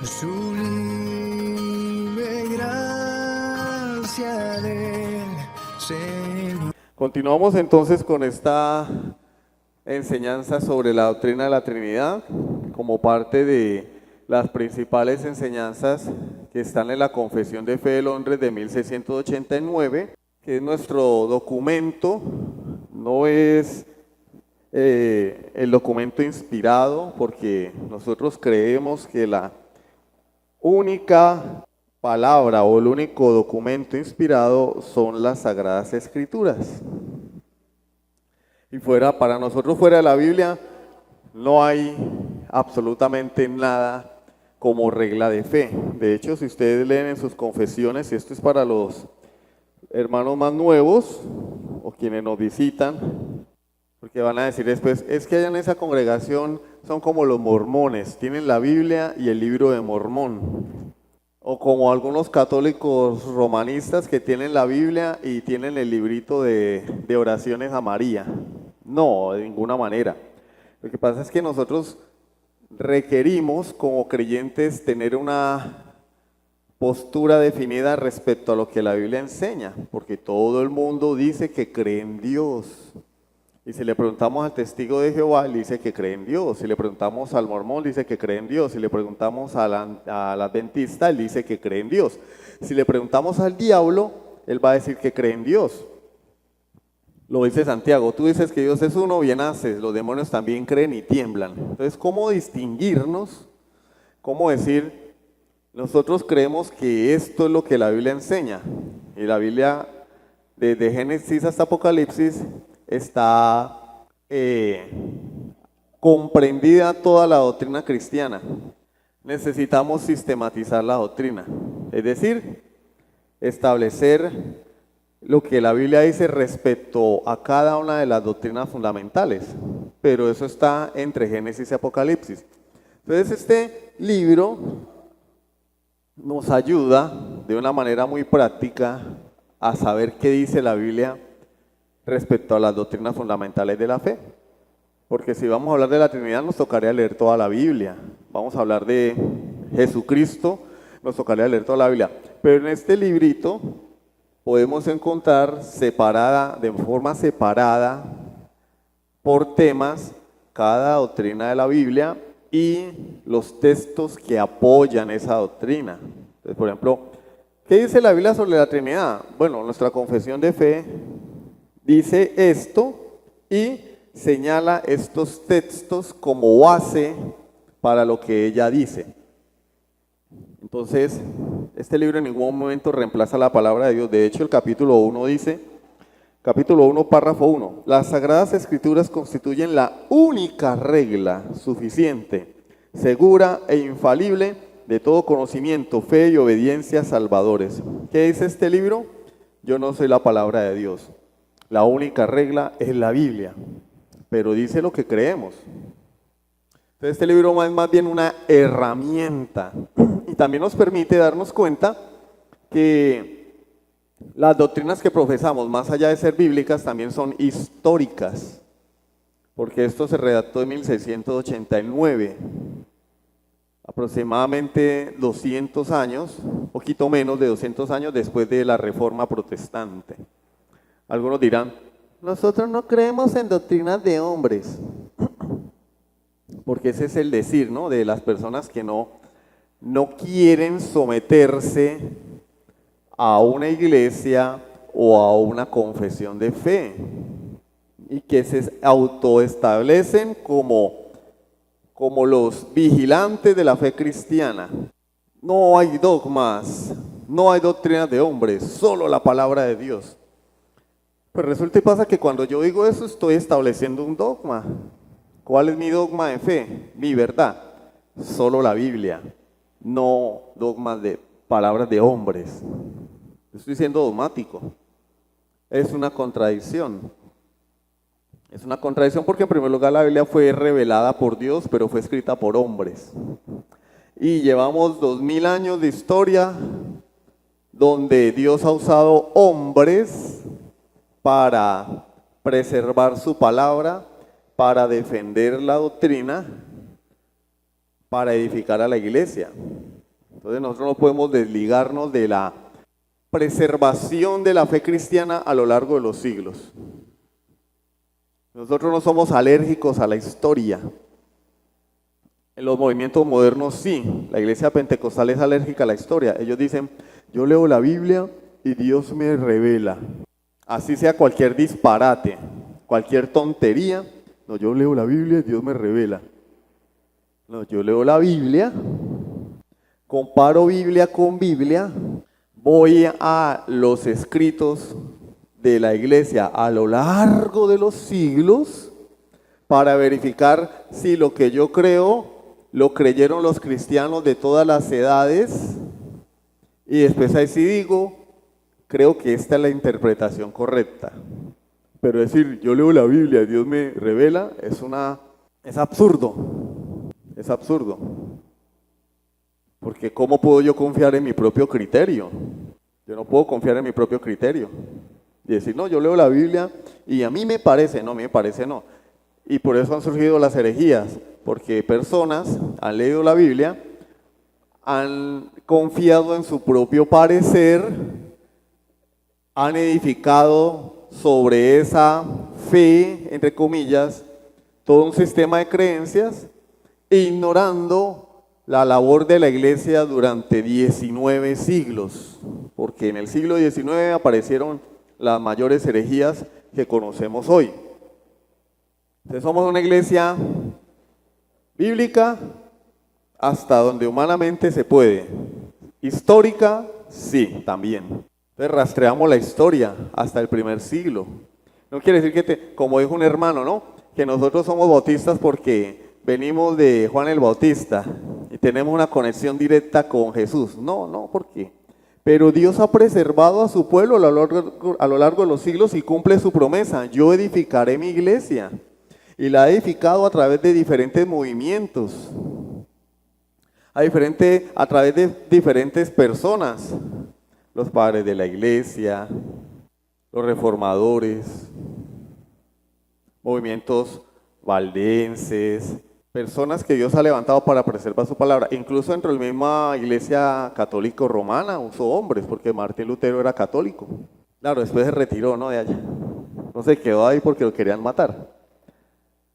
sublime gracia del Señor. Continuamos entonces con esta enseñanza sobre la doctrina de la Trinidad como parte de las principales enseñanzas que están en la Confesión de Fe de Londres de 1689, que es nuestro documento. No es el documento inspirado, porque nosotros creemos que la única palabra o el único documento inspirado son las Sagradas Escrituras. Y para nosotros fuera de la Biblia no hay absolutamente nada como regla de fe. De hecho, si ustedes leen en sus confesiones, y esto es para los hermanos más nuevos o quienes nos visitan, porque van a decir después, es que allá en esa congregación son como los mormones, tienen la Biblia y el libro de Mormón. O como algunos católicos romanistas que tienen la Biblia y tienen el librito de oraciones a María. No, de ninguna manera. Lo que pasa es que nosotros requerimos como creyentes tener una postura definida respecto a lo que la Biblia enseña, porque todo el mundo dice que cree en Dios. Y si le preguntamos al testigo de Jehová, él dice que cree en Dios. Si le preguntamos al mormón, dice que cree en Dios. Si le preguntamos al adventista, él dice que cree en Dios. Si le preguntamos al diablo, él va a decir que cree en Dios. Lo dice Santiago, tú dices que Dios es uno, bien haces, los demonios también creen y tiemblan. Entonces, ¿cómo distinguirnos? ¿Cómo decir, nosotros creemos que esto es lo que la Biblia enseña? Y la Biblia, desde Génesis hasta Apocalipsis, está comprendida toda la doctrina cristiana. Necesitamos sistematizar la doctrina, es decir, establecer lo que la Biblia dice respecto a cada una de las doctrinas fundamentales, pero eso está entre Génesis y Apocalipsis. Entonces este libro nos ayuda de una manera muy práctica a saber qué dice la Biblia respecto a las doctrinas fundamentales de la fe. Porque si vamos a hablar de la Trinidad, nos tocaría leer toda la Biblia. Vamos a hablar de Jesucristo, nos tocaría leer toda la Biblia. Pero en este librito podemos encontrar de forma separada, por temas, cada doctrina de la Biblia y los textos que apoyan esa doctrina. Entonces, por ejemplo, ¿qué dice la Biblia sobre la Trinidad? Bueno, nuestra confesión de fe dice esto y señala estos textos como base para lo que ella dice. Entonces, este libro en ningún momento reemplaza la palabra de Dios. De hecho, el capítulo 1 dice, capítulo 1, párrafo 1, las Sagradas Escrituras constituyen la única regla suficiente, segura e infalible de todo conocimiento, fe y obediencia salvadores. ¿Qué dice este libro? Yo no soy la palabra de Dios. La única regla es la Biblia, pero dice lo que creemos. Entonces este libro es más bien una herramienta y también nos permite darnos cuenta que las doctrinas que profesamos, más allá de ser bíblicas, también son históricas, porque esto se redactó en 1689, aproximadamente 200 años, poquito menos de 200 años después de la Reforma Protestante. Algunos dirán, nosotros no creemos en doctrinas de hombres, porque ese es el decir, ¿no?, de las personas que no quieren someterse a una iglesia o a una confesión de fe y que se autoestablecen como los vigilantes de la fe cristiana. No hay dogmas, no hay doctrinas de hombres, solo la palabra de Dios. Pues resulta y pasa que cuando yo digo eso estoy estableciendo un dogma. ¿Cuál es mi dogma de fe? Mi verdad. Solo la Biblia, no dogmas de palabras de hombres. Estoy siendo dogmático. Es una contradicción. Es una contradicción porque en primer lugar la Biblia fue revelada por Dios, pero fue escrita por hombres. Y llevamos 2000 años de historia donde Dios ha usado hombres para preservar su palabra, para defender la doctrina, para edificar a la iglesia. Entonces nosotros no podemos desligarnos de la preservación de la fe cristiana a lo largo de los siglos. Nosotros no somos alérgicos a la historia. En los movimientos modernos sí, la iglesia pentecostal es alérgica a la historia. Ellos dicen, yo leo la Biblia y Dios me revela. Así sea cualquier disparate, cualquier tontería. No, yo leo la Biblia y Dios me revela. No, yo leo la Biblia, comparo Biblia con Biblia, voy a los escritos de la iglesia a lo largo de los siglos para verificar si lo que yo creo lo creyeron los cristianos de todas las edades, y después ahí sí digo, creo que esta es la interpretación correcta. Pero decir, yo leo la Biblia, Dios me revela, es absurdo. Es absurdo. Porque ¿cómo puedo yo confiar en mi propio criterio? Yo no puedo confiar en mi propio criterio. Y decir, no, yo leo la Biblia y a mí me parece, no, a mí me parece no. Y por eso han surgido las herejías, porque personas han leído la Biblia, han confiado en su propio parecer, han edificado sobre esa fe, entre comillas, todo un sistema de creencias, ignorando la labor de la iglesia durante 19 siglos, porque en el siglo XIX aparecieron las mayores herejías que conocemos hoy. Entonces somos una iglesia bíblica hasta donde humanamente se puede. Histórica, sí, también. Entonces rastreamos la historia hasta el primer siglo. No quiere decir que, como dijo un hermano, ¿no?, que nosotros somos bautistas porque venimos de Juan el Bautista y tenemos una conexión directa con Jesús. No, no, ¿por qué? Pero Dios ha preservado a su pueblo a lo largo de los siglos y cumple su promesa. Yo edificaré mi iglesia. Y la ha edificado a través de diferentes movimientos, a través de diferentes personas. Los padres de la iglesia, los reformadores, movimientos valdenses, personas que Dios ha levantado para preservar su palabra. Incluso dentro de la misma iglesia católica romana usó hombres, porque Martín Lutero era católico. Claro, después se retiró, ¿no?, de allá. No se quedó ahí porque lo querían matar.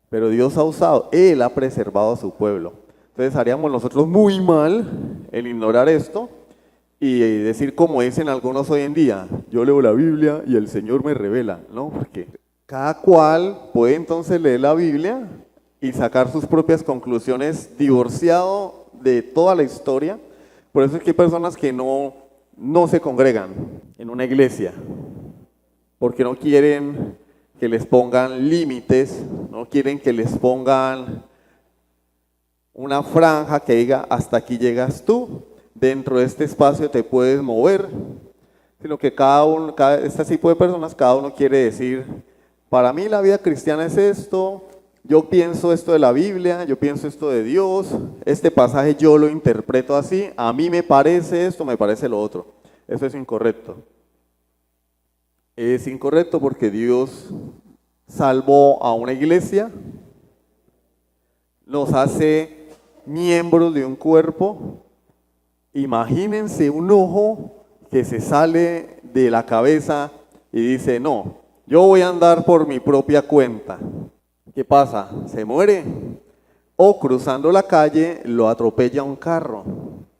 Pero Dios ha usado, Él ha preservado a su pueblo. Entonces haríamos nosotros muy mal en ignorar esto y decir como dicen algunos hoy en día, yo leo la Biblia y el Señor me revela, ¿no? Porque cada cual puede entonces leer la Biblia y sacar sus propias conclusiones divorciado de toda la historia. Por eso es que hay personas que no se congregan en una iglesia, porque no quieren que les pongan límites, no quieren que les pongan una franja que diga hasta aquí llegas tú, dentro de este espacio te puedes mover, sino que este tipo de personas, cada uno quiere decir, para mí la vida cristiana es esto, yo pienso esto de la Biblia, yo pienso esto de Dios, este pasaje yo lo interpreto así, a mí me parece esto, me parece lo otro. Eso es incorrecto. Es incorrecto porque Dios salvó a una iglesia, nos hace miembros de un cuerpo. Imagínense un ojo que se sale de la cabeza y dice, no, yo voy a andar por mi propia cuenta. ¿Qué pasa? Se muere. O cruzando la calle lo atropella un carro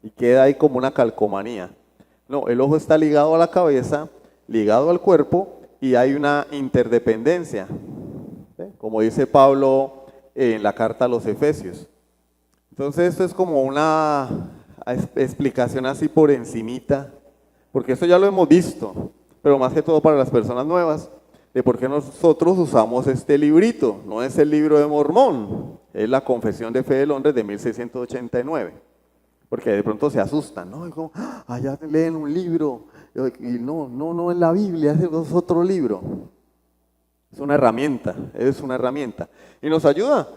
y queda ahí como una calcomanía. No, el ojo está ligado a la cabeza, ligado al cuerpo, y hay una interdependencia, ¿sí?, como dice Pablo en la carta a los Efesios. Entonces esto es como una explicación así por encimita, porque esto ya lo hemos visto, pero más que todo para las personas nuevas, de por qué nosotros usamos este librito. No es el libro de Mormón, es la Confesión de Fe de Londres de 1689, porque de pronto se asustan, ¿no? Y como, allá leen un libro, y no es la Biblia, es otro libro. Es una herramienta, y nos ayuda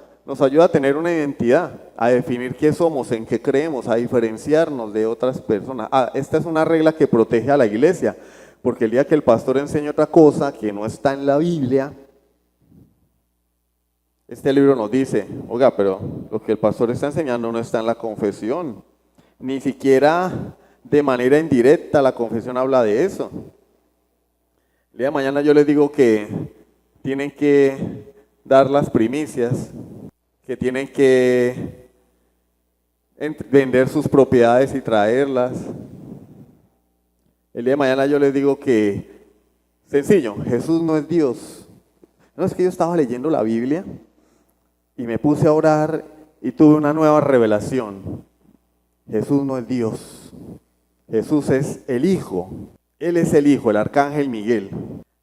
a tener una identidad, a definir qué somos, en qué creemos, a diferenciarnos de otras personas. Esta es una regla que protege a la iglesia, porque el día que el pastor enseña otra cosa que no está en la Biblia, este libro nos dice, oiga, pero lo que el pastor está enseñando no está en la confesión. Ni siquiera de manera indirecta la confesión habla de eso. El día de mañana yo les digo que tienen que dar las primicias, que tienen que vender sus propiedades y traerlas. El día de mañana yo les digo que, sencillo, Jesús no es Dios. No, es que yo estaba leyendo la Biblia y me puse a orar y tuve una nueva revelación. Jesús no es Dios. Jesús es el Hijo. Él es el Hijo, el Arcángel Miguel.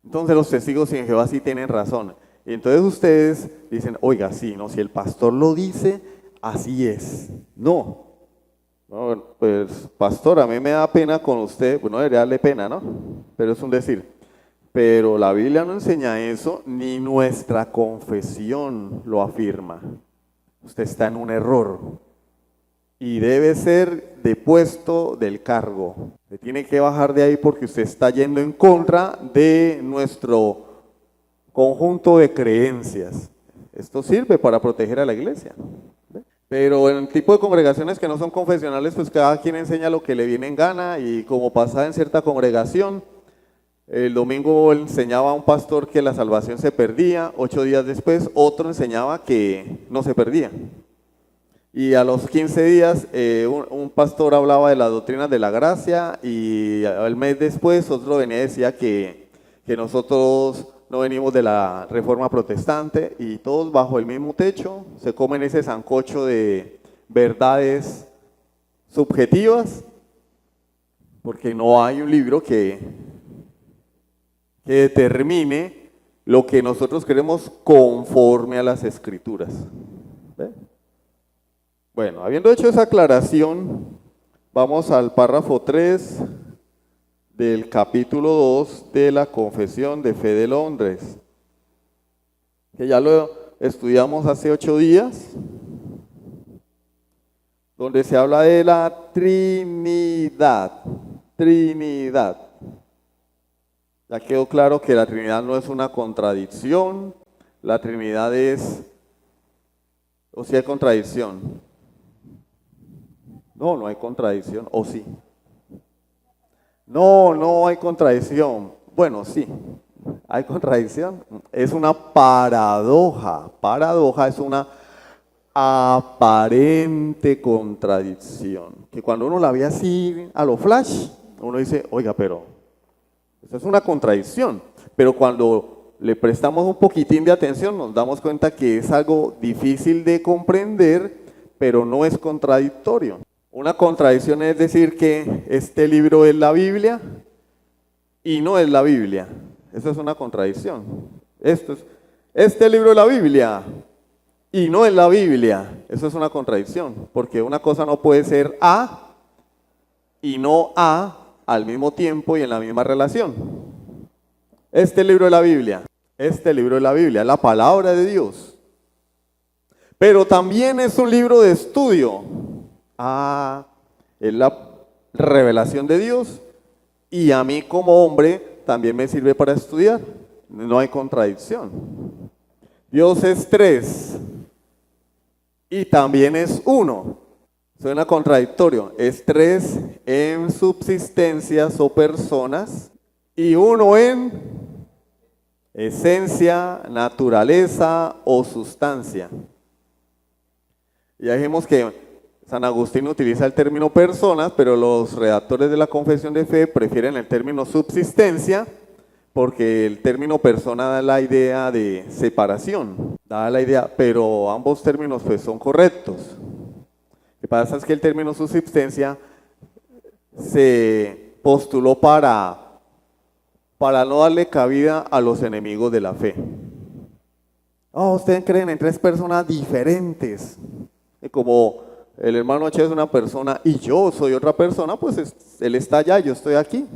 Entonces los testigos en Jehová sí tienen razón. Y entonces ustedes dicen, oiga, sí, no, si el pastor lo dice, así es. No, pues pastor, a mí me da pena con usted, pues no debería darle pena, ¿no? Pero es un decir. Pero la Biblia no enseña eso, ni nuestra confesión lo afirma. Usted está en un error y debe ser depuesto del cargo. Se tiene que bajar de ahí porque usted está yendo en contra de nuestro conjunto de creencias. Esto sirve para proteger a la iglesia. Pero en el tipo de congregaciones que no son confesionales, pues cada quien enseña lo que le viene en gana, y como pasaba en cierta congregación, el domingo enseñaba a un pastor que la salvación se perdía, 8 días después otro enseñaba que no se perdía. Y a los 15 días un pastor hablaba de las doctrinas de la gracia, y al mes después otro venía y decía que nosotros no venimos de la Reforma Protestante, y todos bajo el mismo techo se comen ese sancocho de verdades subjetivas, porque no hay un libro que determine lo que nosotros queremos conforme a las Escrituras. ¿Ve? Bueno, habiendo hecho esa aclaración, vamos al párrafo 3 del capítulo 2 de la Confesión de Fe de Londres, que ya lo estudiamos hace 8 días, donde se habla de la Trinidad. Trinidad. Ya quedó claro que la Trinidad no es una contradicción, la Trinidad es, o si hay contradicción. No, no hay contradicción, o sí. No, no hay contradicción. Bueno, sí, hay contradicción. Es una paradoja. Paradoja es una aparente contradicción, que cuando uno la ve así a lo flash, uno dice, oiga, pero eso es una contradicción. Pero cuando le prestamos un poquitín de atención, nos damos cuenta que es algo difícil de comprender, pero no es contradictorio. Una contradicción es decir que este libro es la Biblia y no es la Biblia. Eso es una contradicción. Este libro es la Biblia y no es la Biblia. Eso es una contradicción, porque una cosa no puede ser A y no A al mismo tiempo y en la misma relación. Este libro es la Biblia. Este libro es la Biblia, es la palabra de Dios. Pero también es un libro de estudio. Es la revelación de Dios, y a mí como hombre también me sirve para estudiar. No hay contradicción. Dios es 3 y también es 1. Suena contradictorio. Es 3 en subsistencias o personas y 1 en esencia, naturaleza o sustancia. Ya dijimos que San Agustín utiliza el término personas, pero los redactores de la Confesión de Fe prefieren el término subsistencia, porque el término persona da la idea de separación, da la idea, pero ambos términos pues son correctos. Lo que pasa es que el término subsistencia se postuló para no darle cabida a los enemigos de la fe. Ustedes creen en 3 personas diferentes, y como el hermano H es una persona y yo soy otra persona, pues él está allá, yo estoy aquí.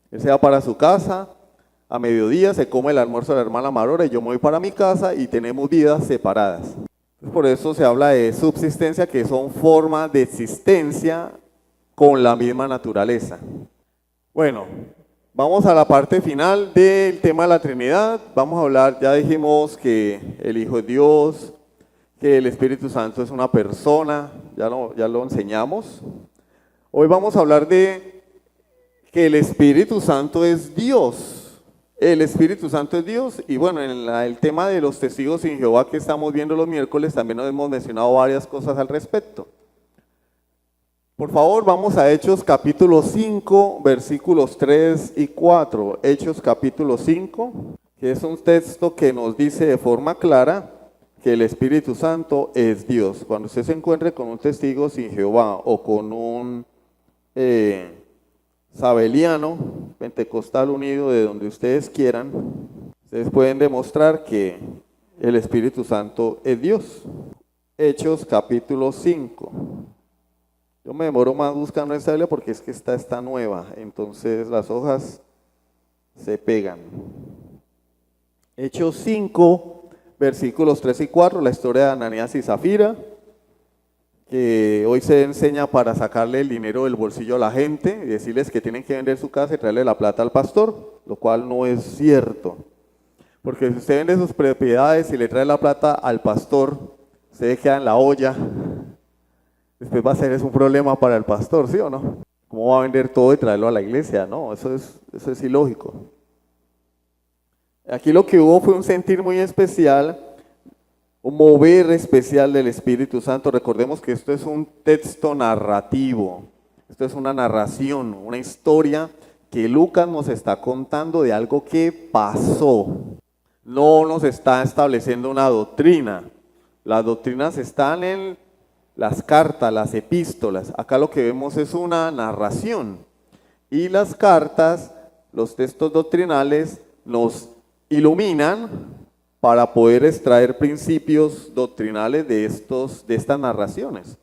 Él se va para su casa, a mediodía se come el almuerzo de la hermana Marora y yo me voy para mi casa y tenemos vidas separadas. Por eso se habla de subsistencia, que son formas de existencia con la misma naturaleza. Bueno, vamos a la parte final del tema de la Trinidad. Vamos a hablar, ya dijimos que el Hijo es Dios, que el Espíritu Santo es una persona, ya lo enseñamos. Hoy vamos a hablar de que el Espíritu Santo es Dios. El Espíritu Santo es Dios. Y bueno, en el tema de los testigos sin Jehová que estamos viendo los miércoles, también nos hemos mencionado varias cosas al respecto. Por favor, vamos a Hechos capítulo 5, versículos 3 y 4. Hechos capítulo 5, que es un texto que nos dice de forma clara que el Espíritu Santo es Dios. Cuando usted se encuentre con un testigo sin Jehová o con un sabeliano, pentecostal unido, de donde ustedes quieran, ustedes pueden demostrar que el Espíritu Santo es Dios. Hechos capítulo 5. Yo me demoro más buscando esta Biblia porque es que esta está nueva, entonces las hojas se pegan. Hechos 5, versículos 3 y 4, la historia de Ananías y Zafira, que hoy se enseña para sacarle el dinero del bolsillo a la gente y decirles que tienen que vender su casa y traerle la plata al pastor, lo cual no es cierto. Porque si usted vende sus propiedades y le trae la plata al pastor, usted queda en la olla. Después va a ser un problema para el pastor, ¿sí o no? ¿Cómo va a vender todo y traerlo a la iglesia? No, eso es ilógico. Aquí lo que hubo fue un sentir muy especial, un mover especial del Espíritu Santo. Recordemos que esto es un texto narrativo, esto es una narración, una historia que Lucas nos está contando de algo que pasó. No nos está estableciendo una doctrina. Las doctrinas están en las cartas, las epístolas. Acá lo que vemos es una narración. Y las cartas, los textos doctrinales, nos iluminan para poder extraer principios doctrinales de estas narraciones.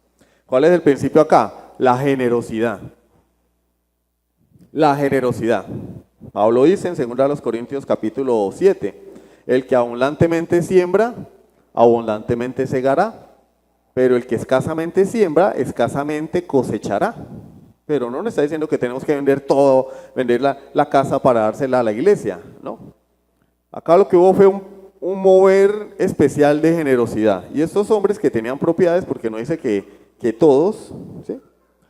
¿Cuál es el principio acá? La generosidad. La generosidad. Pablo dice en 2 Corintios capítulo 7, el que abundantemente siembra, abundantemente segará. Pero el que escasamente siembra, escasamente cosechará. Pero no nos está diciendo que tenemos que vender todo, vender la casa para dársela a la iglesia, ¿no? Acá lo que hubo fue un mover especial de generosidad. Y estos hombres que tenían propiedades, porque no dice que todos, ¿sí?,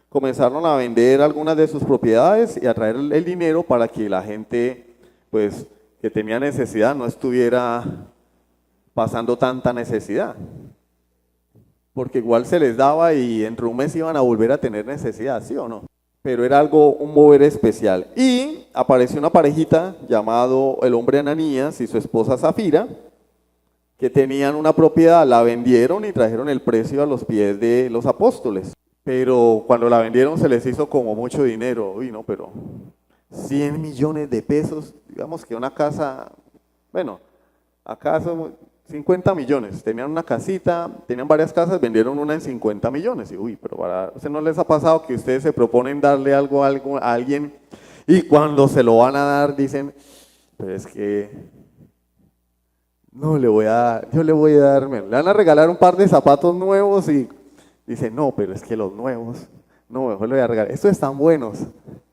comenzaron a vender algunas de sus propiedades y a traer el dinero para que la gente, pues, que tenía necesidad no estuviera pasando tanta necesidad. Porque igual se les daba y en un mes iban a volver a tener necesidad, ¿sí o no? Pero era un mover especial. Y apareció una parejita llamado el hombre Ananías y su esposa Zafira, que tenían una propiedad, la vendieron y trajeron el precio a los pies de los apóstoles. Pero cuando la vendieron se les hizo como mucho dinero. Uy, no, pero 100 millones de pesos, digamos que una casa, bueno, acá son 50 millones, tenían una casita, tenían varias casas, vendieron una en 50 millones. Y uy, pero ¿no les ha pasado que ustedes se proponen darle algo a alguien y cuando se lo van a dar dicen, pero es que no le voy a dar, yo le voy a dar, le van a regalar un par de zapatos nuevos y dicen, no, pero es que los nuevos, no, mejor le voy a regalar, estos están buenos,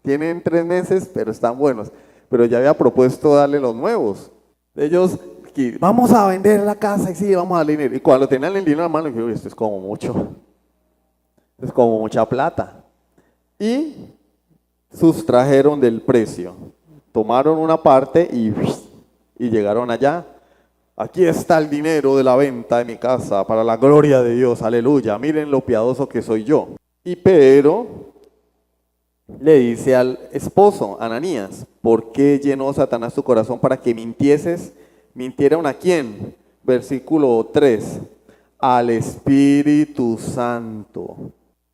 tienen 3 meses, pero están buenos, pero ya había propuesto darle los nuevos. Ellos, vamos a vender la casa y sí, vamos a darle dinero. Y cuando tenían el dinero en la mano, dije, esto es como mucho, es como mucha plata. Y sustrajeron del precio, tomaron una parte y llegaron allá. Aquí está el dinero de la venta de mi casa para la gloria de Dios, aleluya, miren lo piadoso que soy yo. Y Pedro le dice al esposo, Ananías, ¿por qué llenó Satanás tu corazón para que mintieses? ¿Mintieron a quién? Versículo 3, al Espíritu Santo.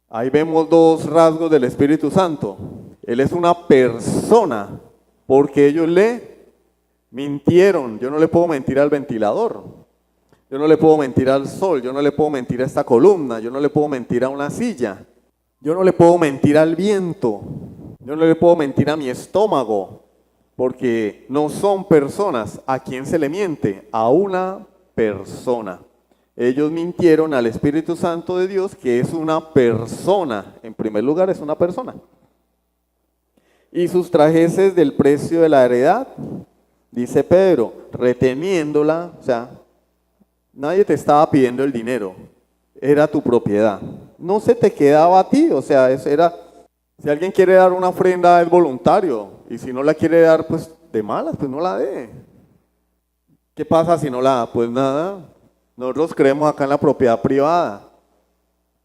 Ahí vemos 2 rasgos del Espíritu Santo. Él es una persona, porque ellos le mintieron. Yo no le puedo mentir al ventilador, yo no le puedo mentir al sol, yo no le puedo mentir a esta columna, yo no le puedo mentir a una silla, yo no le puedo mentir al viento, yo no le puedo mentir a mi estómago, porque no son personas. ¿A quién se le miente? A una persona. Ellos mintieron al Espíritu Santo de Dios, que es una persona. En primer lugar, es una persona. Y sustrajeses del precio de la heredad, dice Pedro, reteniéndola, o sea, nadie te estaba pidiendo el dinero, era tu propiedad. No se te quedaba a ti, o sea, eso era Si alguien quiere dar una ofrenda es voluntario, y si no la quiere dar, pues de malas, pues no la dé. ¿Qué pasa si no la da? Pues nada, nosotros creemos acá en la propiedad privada.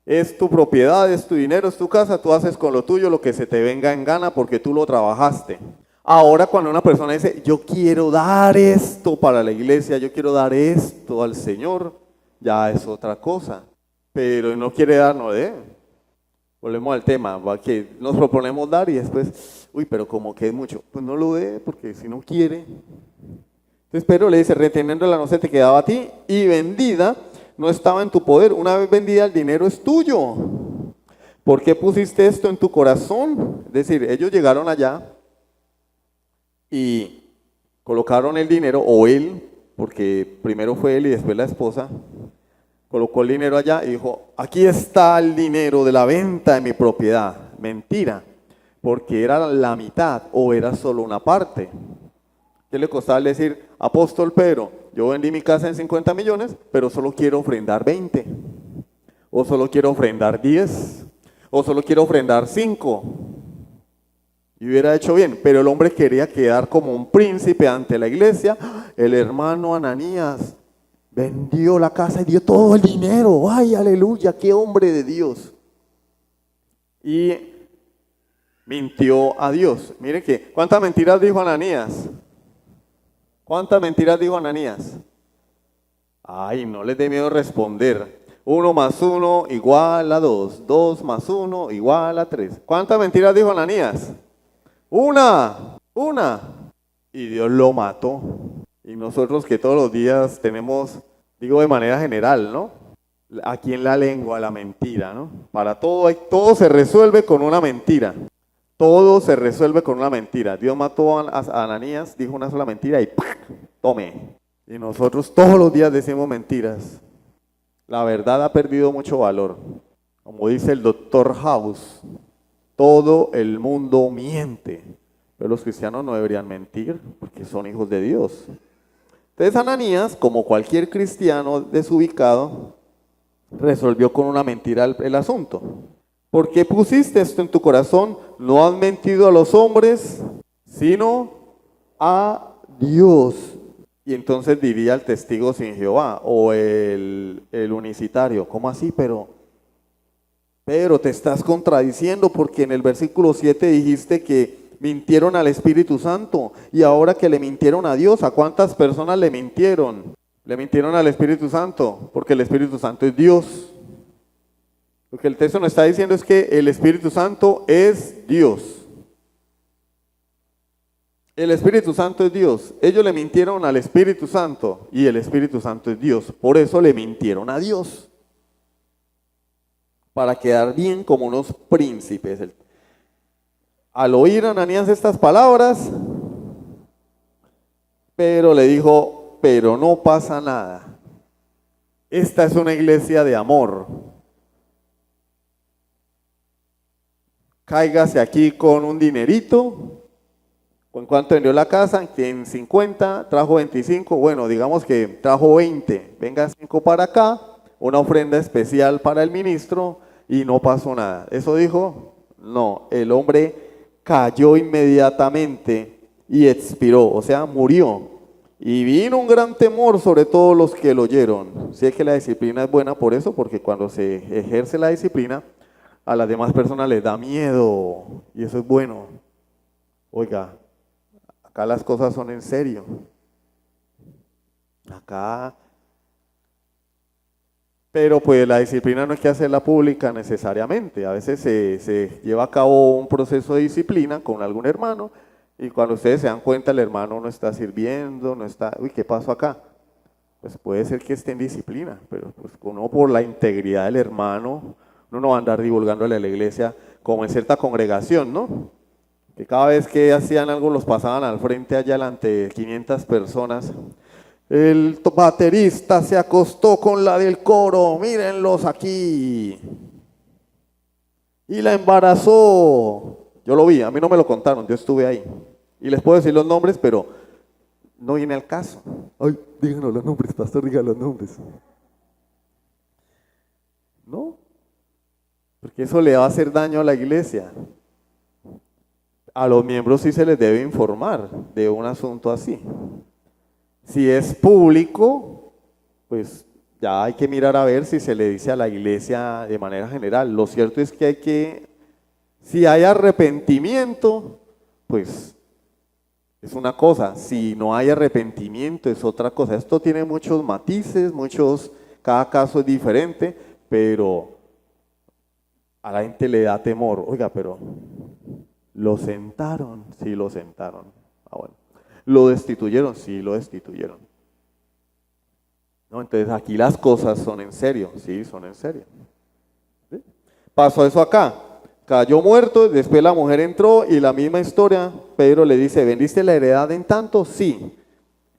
Es tu propiedad, es tu dinero, es tu casa, tú haces con lo tuyo lo que se te venga en gana porque tú lo trabajaste. Ahora cuando una persona dice, yo quiero dar esto para la iglesia, yo quiero dar esto al Señor, ya es otra cosa. Pero no quiere dar, no dé. Volvemos al tema, ¿va? Que nos proponemos dar y después, uy, pero como que es mucho. Pues no lo dé, porque si no quiere. Entonces Pedro le dice, reteniéndola no se te quedaba a ti y vendida no estaba en tu poder. Una vez vendida el dinero es tuyo. ¿Por qué pusiste esto en tu corazón? Es decir, ellos llegaron allá y colocaron el dinero, o él, porque primero fue él y después la esposa, colocó el dinero allá y dijo, aquí está el dinero de la venta de mi propiedad. Mentira, porque era la mitad o era solo una parte. ¿Qué le costaba decir, apóstol Pedro, yo vendí mi casa en 50 millones, pero solo quiero ofrendar 20, o solo quiero ofrendar 10, o solo quiero ofrendar 5? Y hubiera hecho bien, pero el hombre quería quedar como un príncipe ante la iglesia. El hermano Ananías vendió la casa y dio todo el dinero. ¡Ay, aleluya! ¡Qué hombre de Dios! Y mintió a Dios. Miren que, ¿cuántas mentiras dijo Ananías? ¿Cuántas mentiras dijo Ananías? Ay, no les dé miedo responder. 1 más 1 igual a 2. 2 más 1 igual a 3. ¿Cuántas mentiras dijo Ananías? Una. Y Dios lo mató. Y nosotros que todos los días tenemos, digo de manera general, ¿no? Aquí en la lengua, la mentira, ¿no? Para todo, todo se resuelve con una mentira. Todo se resuelve con una mentira. Dios mató a Ananías, dijo una sola mentira y ¡pac! Tome. Y nosotros todos los días decimos mentiras. La verdad ha perdido mucho valor. Como dice el doctor House, todo el mundo miente, pero los cristianos no deberían mentir porque son hijos de Dios. Entonces Ananías, como cualquier cristiano desubicado, resolvió con una mentira el asunto. ¿Por qué pusiste esto en tu corazón? No has mentido a los hombres, sino a Dios. Y entonces diría el testigo sin Jehová o el unicitario, ¿cómo así? Pero te estás contradiciendo porque en el versículo 7 dijiste que mintieron al Espíritu Santo y ahora que le mintieron a Dios, ¿a cuántas personas le mintieron? Le mintieron al Espíritu Santo porque el Espíritu Santo es Dios. Lo que el texto nos está diciendo es que el Espíritu Santo es Dios. El Espíritu Santo es Dios. Ellos le mintieron al Espíritu Santo y el Espíritu Santo es Dios. Por eso le mintieron a Dios. Para quedar bien como unos príncipes. Al oír a Ananías estas palabras, Pedro le dijo, pero no pasa nada. Esta es una iglesia de amor. Cáigase aquí con un dinerito. ¿Con cuánto vendió la casa? En 50, trajo 25, bueno, digamos que trajo 20. Venga 5 para acá, una ofrenda especial para el ministro y no pasó nada. ¿Eso dijo? No, el hombre cayó inmediatamente y expiró, o sea, murió. Y vino un gran temor sobre todos los que lo oyeron. Sé que la disciplina es buena por eso, porque cuando se ejerce la disciplina, a las demás personas les da miedo y eso es bueno. Oiga, acá las cosas son en serio. Acá, pero pues la disciplina no hay que hacerla pública necesariamente. A veces se lleva a cabo un proceso de disciplina con algún hermano y cuando ustedes se dan cuenta el hermano no está sirviendo, no está, uy, ¿qué pasó acá? Pues puede ser que esté en disciplina, pero pues uno por la integridad del hermano, uno no va a andar divulgándole a la iglesia como en cierta congregación, ¿no? Que cada vez que hacían algo los pasaban al frente allá delante de 500 personas. El baterista se acostó con la del coro, mírenlos aquí. Y la embarazó. Yo lo vi, a mí no me lo contaron, yo estuve ahí. Y les puedo decir los nombres, pero no viene al caso. Ay, díganos los nombres, pastor, diga los nombres. No, porque eso le va a hacer daño a la iglesia. A los miembros sí se les debe informar de un asunto así. Si es público, pues ya hay que mirar a ver si se le dice a la iglesia de manera general. Lo cierto es que si hay arrepentimiento, pues es una cosa. Si no hay arrepentimiento es otra cosa. Esto tiene muchos matices, cada caso es diferente, pero a la gente le da temor. Oiga, pero ¿lo sentaron? Sí, lo sentaron. Ah, bueno. ¿Lo destituyeron? Sí, lo destituyeron. ¿No? Entonces aquí las cosas son en serio, sí, son en serio. ¿Sí? Pasó eso acá, cayó muerto, después la mujer entró y la misma historia, Pedro le dice, ¿vendiste la heredad en tanto? Sí.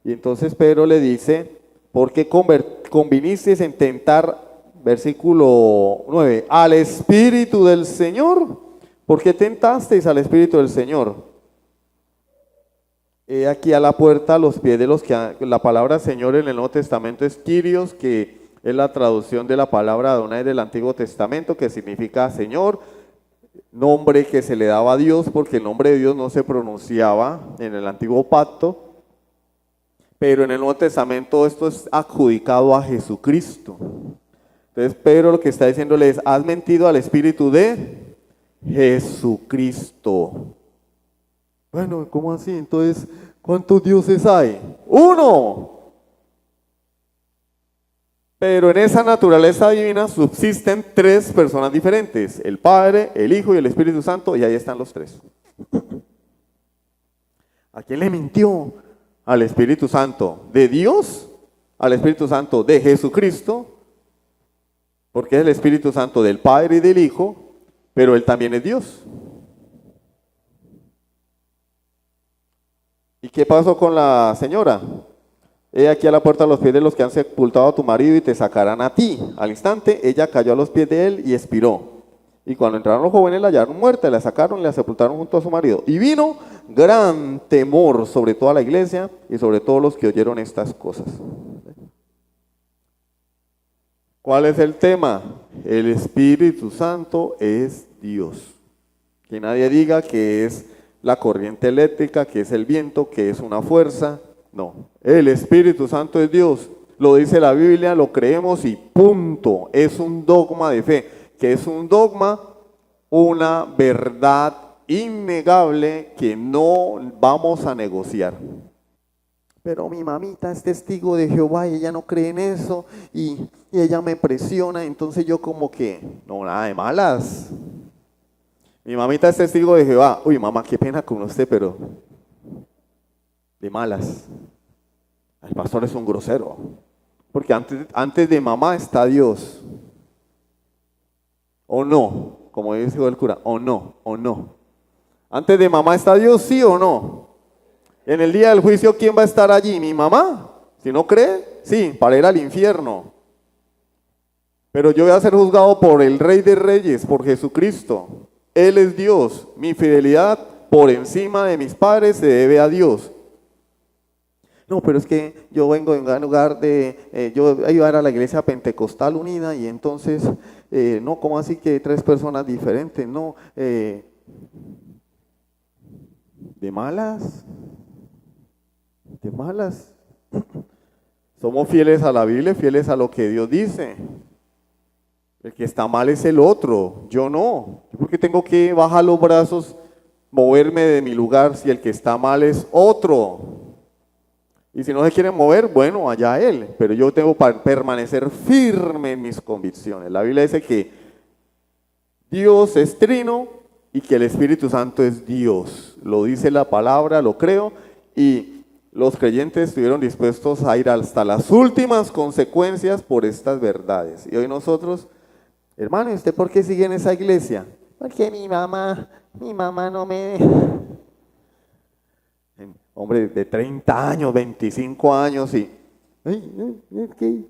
Y entonces Pedro le dice, ¿por qué convinisteis en tentar, versículo 9, al Espíritu del Señor? ¿Por qué tentasteis al Espíritu del Señor? Aquí a la puerta, a los pies de los que... La palabra Señor en el Nuevo Testamento es Kyrios, que es la traducción de la palabra Adonai del Antiguo Testamento, que significa Señor, nombre que se le daba a Dios, porque el nombre de Dios no se pronunciaba en el Antiguo Pacto, pero en el Nuevo Testamento esto es adjudicado a Jesucristo. Entonces Pedro lo que está diciéndole es, has mentido al Espíritu de Jesucristo. Bueno, ¿cómo así? Entonces, ¿cuántos dioses hay? ¡Uno! Pero en esa naturaleza divina subsisten tres personas diferentes, el Padre, el Hijo y el Espíritu Santo, y ahí están los tres. ¿A quién le mintió? Al Espíritu Santo de Dios, al Espíritu Santo de Jesucristo, porque es el Espíritu Santo del Padre y del Hijo, pero Él también es Dios. ¿Y qué pasó con la señora? He aquí a la puerta a los pies de los que han sepultado a tu marido y te sacarán a ti. Al instante ella cayó a los pies de él y expiró. Y cuando entraron los jóvenes la hallaron muerta, la sacaron y la sepultaron junto a su marido. Y vino gran temor sobre toda la iglesia y sobre todos los que oyeron estas cosas. ¿Cuál es el tema? El Espíritu Santo es Dios. Que nadie diga que es la corriente eléctrica, que es el viento, que es una fuerza. No, el Espíritu Santo es Dios. Lo dice la Biblia, lo creemos y punto. Es un dogma de fe. ¿Qué es un dogma? Una verdad innegable que no vamos a negociar. Pero mi mamita es testigo de Jehová y ella no cree en eso y ella me presiona, entonces yo como que, no, nada de malas. Mi mamita es testigo de Jehová. Uy, mamá, qué pena con usted, pero de malas. El pastor es un grosero. Porque antes de mamá está Dios. ¿O no? Como dice el cura, ¿o no? ¿O no? Antes de mamá está Dios, ¿sí o no? En el día del juicio, ¿quién va a estar allí? ¿Mi mamá? Si no cree, sí, para ir al infierno. Pero yo voy a ser juzgado por el Rey de Reyes, por Jesucristo. Él es Dios. Mi fidelidad por encima de mis padres se debe a Dios. No, pero es que yo vengo en lugar de, yo ayudar a la iglesia pentecostal unida y entonces, no, ¿cómo así que tres personas diferentes? No, ¿de malas? ¿De malas? Somos fieles a la Biblia, fieles a lo que Dios dice. El que está mal es el otro, yo no. ¿Por qué tengo que bajar los brazos, moverme de mi lugar si el que está mal es otro? Y si no se quiere mover, bueno, allá él. Pero yo tengo que permanecer firme en mis convicciones. La Biblia dice que Dios es trino y que el Espíritu Santo es Dios. Lo dice la palabra, lo creo, y los creyentes estuvieron dispuestos a ir hasta las últimas consecuencias por estas verdades. Y hoy nosotros, hermano, ¿y usted por qué sigue en esa iglesia? Porque mi mamá no me deja. Hombre de 30 años, 25 años y... es que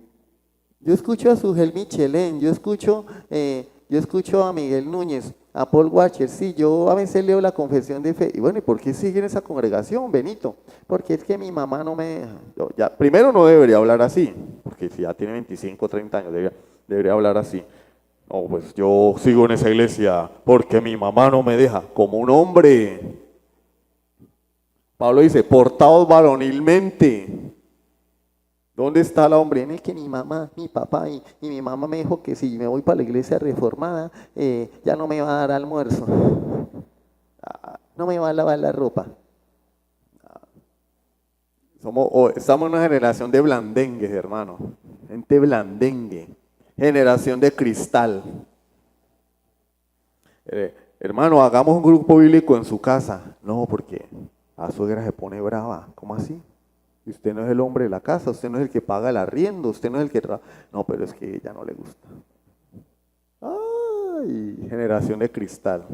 yo escucho a Sugel Michelén, yo escucho a Miguel Núñez, a Paul Washer, sí, yo a veces leo la confesión de fe. Y bueno, ¿y por qué sigue en esa congregación, Benito? Porque es que mi mamá no me deja. Yo, ya, primero no debería hablar así, porque si ya tiene 25, 30 años, debería hablar así. No, pues yo sigo en esa iglesia porque mi mamá no me deja, como un hombre. Pablo dice, portaos varonilmente. ¿Dónde está la hombre? Es que mi mamá, mi papá y mi mamá me dijo que si me voy para la iglesia reformada, ya no me va a dar almuerzo. No me va a lavar la ropa. Estamos en una generación de blandengues, hermano. Gente blandengue. Generación de cristal. Hermano, hagamos un grupo bíblico en su casa. No, porque la suegra se pone brava. ¿Cómo así? Y usted no es el hombre de la casa, usted no es el que paga el arriendo, usted no es el que trabaja. No, pero es que ella no le gusta. Ay, generación de cristal.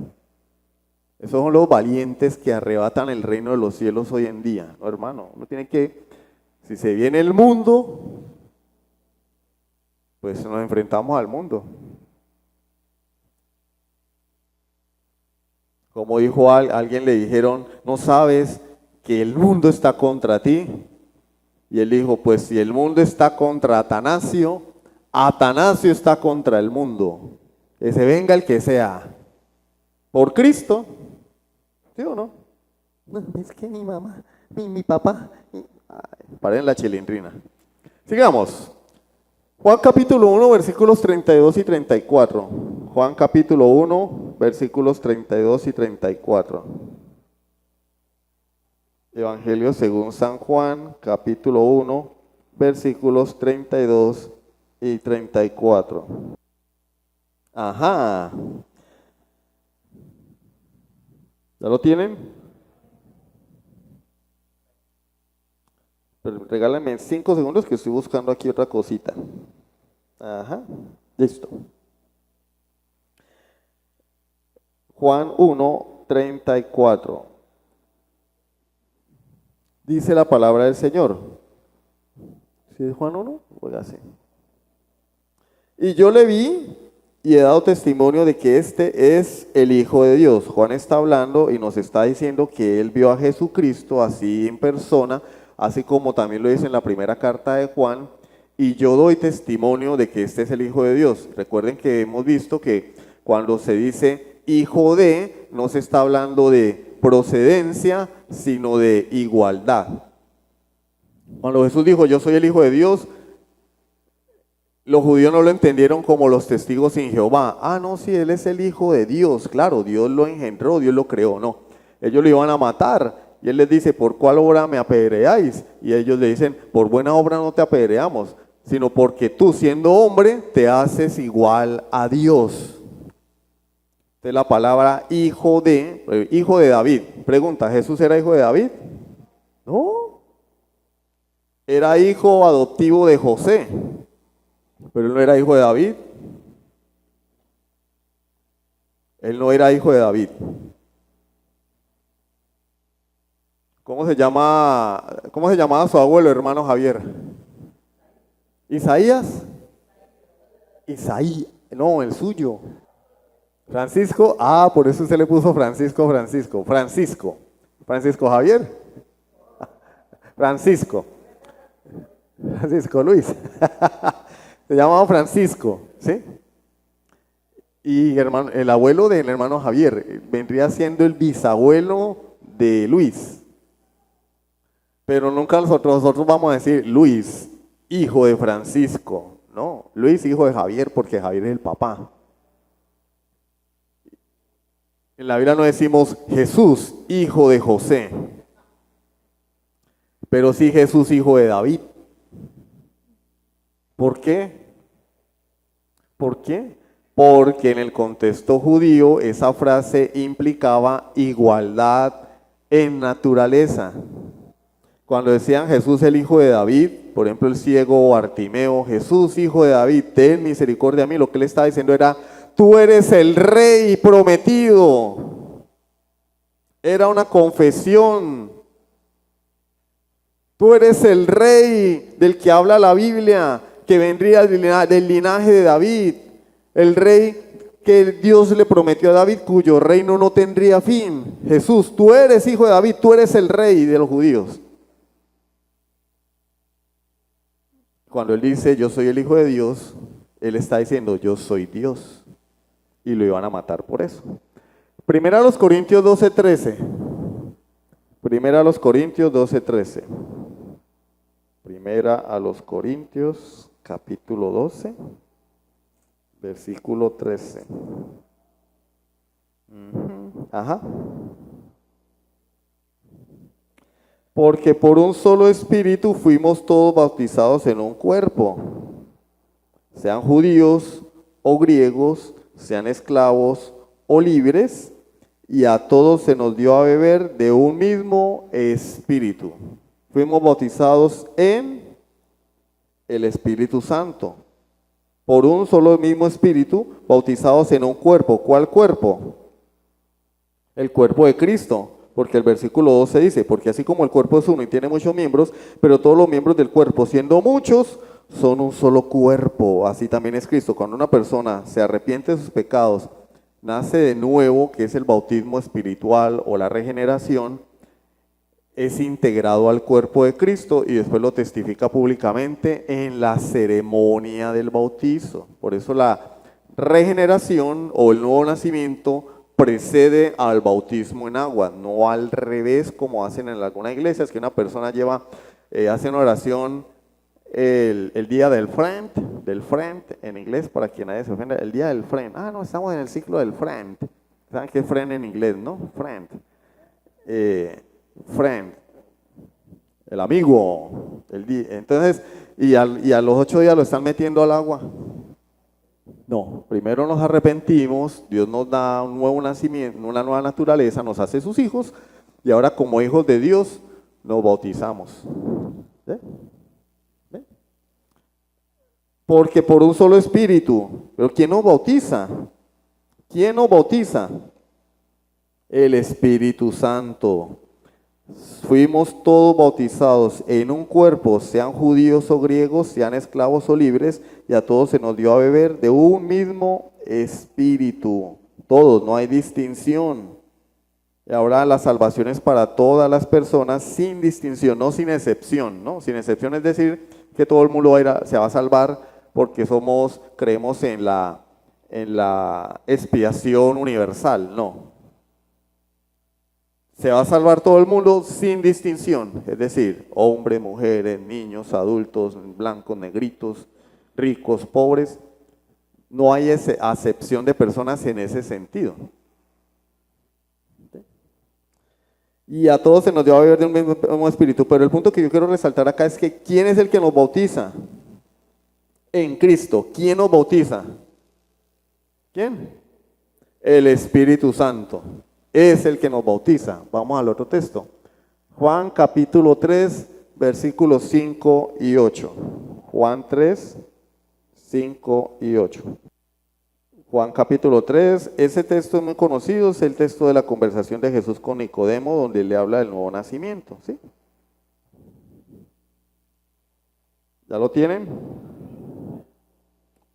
Esos son los valientes que arrebatan el reino de los cielos hoy en día. No, hermano, uno tiene que, si se viene el mundo, pues nos enfrentamos al mundo. Como dijo alguien, le dijeron, ¿no sabes que el mundo está contra ti? Y él dijo, pues si el mundo está contra Atanasio, Atanasio está contra el mundo. Que se venga el que sea. Por Cristo. ¿Sí o no? No, es que mi mamá, mi papá. Paren la chilindrina. Sigamos. Juan capítulo 1, versículos 32 y 34. Juan capítulo 1, versículos 32 y 34. Evangelio según San Juan, capítulo 1, versículos 32 y 34. Ajá. ¿Ya lo tienen? Pero regálenme 5 segundos que estoy buscando aquí otra cosita. Ajá. Listo. Juan 1, 34. Dice la palabra del Señor. ¿Sí es Juan 1? Oiga, sí. Y yo le vi y he dado testimonio de que este es el Hijo de Dios. Juan está hablando y nos está diciendo que él vio a Jesucristo así en persona, así como también lo dice en la primera carta de Juan. Y yo doy testimonio de que este es el Hijo de Dios. Recuerden que hemos visto que cuando se dice Hijo de, no se está hablando de procedencia, sino de igualdad. Cuando Jesús dijo, yo soy el Hijo de Dios, los judíos no lo entendieron como los testigos sin Jehová. Ah, no, sí, Él es el Hijo de Dios. Claro, Dios lo engendró, Dios lo creó. No, ellos lo iban a matar. Y Él les dice, ¿por cuál obra me apedreáis? Y ellos le dicen, por buena obra no te apedreamos, sino porque tú, siendo hombre, te haces igual a Dios. Esta es la palabra hijo de David. Pregunta, ¿Jesús era hijo de David? No. Era hijo adoptivo de José. Pero él no era hijo de David. Él no era hijo de David. ¿Cómo se llamaba su abuelo, hermano Javier? ¿Isaías? Isaí, no, el suyo. Francisco, por eso se le puso Francisco Javier. Francisco Luis. Se llamaba Francisco, ¿sí? Y el abuelo del hermano Javier vendría siendo el bisabuelo de Luis. Pero nunca nosotros vamos a decir Luis, hijo de Francisco. No, Luis, hijo de Javier, porque Javier es el papá. En la Biblia no decimos Jesús, hijo de José. Pero sí Jesús, hijo de David. ¿Por qué? ¿Por qué? Porque en el contexto judío esa frase implicaba igualdad en naturaleza. Cuando decían Jesús el hijo de David, por ejemplo el ciego Bartimeo, Jesús hijo de David, ten misericordia de mí, lo que él estaba diciendo era, tú eres el rey prometido. Era una confesión. Tú eres el rey del que habla la Biblia, que vendría del linaje de David, el rey que Dios le prometió a David, cuyo reino no tendría fin. Jesús, tú eres hijo de David, tú eres el rey de los judíos. Cuando él dice, yo soy el hijo de Dios, él está diciendo, yo soy Dios. Y lo iban a matar por eso. Primera a los Corintios 12:13. Primera a los Corintios 12:13. Primera a los Corintios, capítulo 12, versículo 13. Ajá. Porque por un solo espíritu fuimos todos bautizados en un cuerpo, sean judíos o griegos, sean esclavos o libres, y a todos se nos dio a beber de un mismo espíritu. Fuimos bautizados en el Espíritu Santo, por un solo mismo espíritu, bautizados en un cuerpo. ¿Cuál cuerpo? El cuerpo de Cristo. Porque el versículo 12 dice, porque así como el cuerpo es uno y tiene muchos miembros, pero todos los miembros del cuerpo, siendo muchos, son un solo cuerpo. Así también es Cristo. Cuando una persona se arrepiente de sus pecados, nace de nuevo, que es el bautismo espiritual o la regeneración, es integrado al cuerpo de Cristo y después lo testifica públicamente en la ceremonia del bautizo. Por eso la regeneración o el nuevo nacimiento precede al bautismo en agua, no al revés como hacen en algunas iglesias, que una persona hace una oración el día del friend, en inglés, para que nadie se ofenda, el día del friend. No, estamos en el ciclo del friend. ¿Saben qué es friend en inglés, no? Friend. Friend. El amigo. Entonces, y a los 8 días lo están metiendo al agua. No, primero nos arrepentimos, Dios nos da un nuevo nacimiento, una nueva naturaleza, nos hace sus hijos, y ahora como hijos de Dios nos bautizamos. ¿Sí? ¿Sí? Porque por un solo espíritu. ¿Pero quién nos bautiza? ¿Quién nos bautiza? El Espíritu Santo. Fuimos todos bautizados en un cuerpo, sean judíos o griegos, sean esclavos o libres, y a todos se nos dio a beber de un mismo espíritu. Todos, no hay distinción. Y ahora la salvación es para todas las personas sin distinción, no sin excepción, ¿no? Sin excepción es decir que todo el mundo se va a salvar porque creemos en la expiación universal, no. Se va a salvar todo el mundo sin distinción, es decir, hombres, mujeres, niños, adultos, blancos, negritos, ricos, pobres. No hay acepción de personas en ese sentido. Y a todos se nos dio a beber de un mismo espíritu, pero el punto que yo quiero resaltar acá es que ¿quién es el que nos bautiza? En Cristo. ¿Quién nos bautiza? ¿Quién? El Espíritu Santo. Es el que nos bautiza. Vamos al otro texto. Juan capítulo 3, versículos 5 y 8. Juan 3, 5 y 8. Juan capítulo 3, ese texto es muy conocido, es el texto de la conversación de Jesús con Nicodemo, donde le habla del nuevo nacimiento, ¿sí? ¿Ya lo tienen?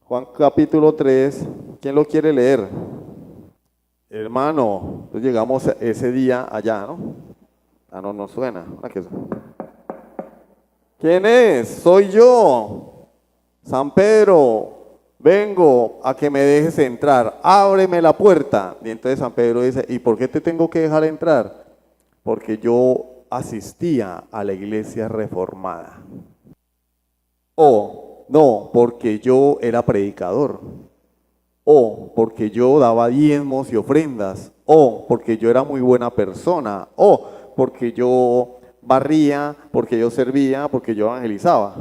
Juan capítulo 3, ¿quién lo quiere leer? Hermano, entonces llegamos ese día allá, ¿no? No suena. ¿Quién es? Soy yo, San Pedro. Vengo a que me dejes entrar, ábreme la puerta. Y entonces San Pedro dice, ¿y por qué te tengo que dejar entrar? Porque yo asistía a la iglesia reformada. O, no, porque yo era predicador. O, porque yo daba diezmos y ofrendas. O, porque yo era muy buena persona. O, porque yo barría, porque yo servía, porque yo evangelizaba.